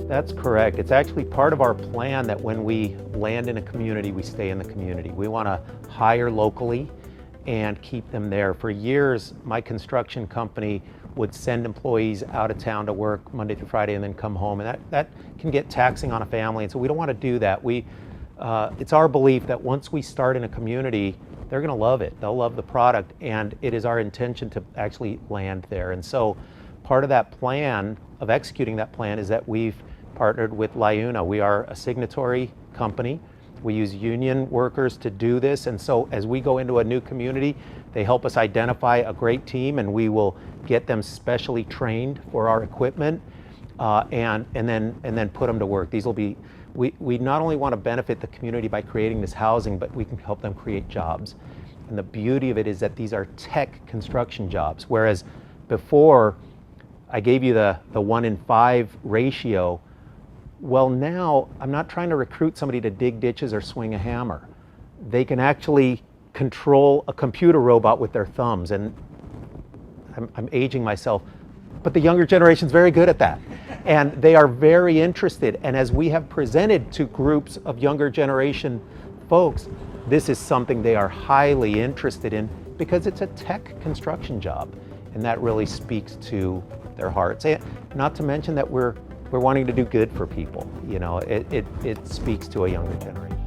That's correct. It's actually part of our plan that when we land in a community, we stay in the community. We want to hire locally and keep them there. For years, my construction company would send employees out of town to work Monday through Friday and then come home, and that can get taxing on a family, and so we don't want to do that. It's our belief that once we start in a community, they're going to love it. They'll love the product, and it is our intention to actually land there. And so part of that plan, of executing that plan, is that we've partnered with LiUNA. We are a signatory company. We use union workers to do this, and so as we go into a new community, they help us identify a great team, and we will get them specially trained for our equipment, and then put them to work. These will be, we not only want to benefit the community by creating this housing, but we can help them create jobs. And the beauty of it is that these are tech construction jobs, whereas before I gave you the 1 in 5 ratio. Well, now I'm not trying to recruit somebody to dig ditches or swing a hammer. They can actually control a computer robot with their thumbs, and I'm aging myself, but the younger generation's very good at that. And they are very interested, and as we have presented to groups of younger generation folks, this is something they are highly interested in because it's a tech construction job, and that really speaks to their hearts. And not to mention that we're wanting to do good for people. You know, it speaks to a younger generation.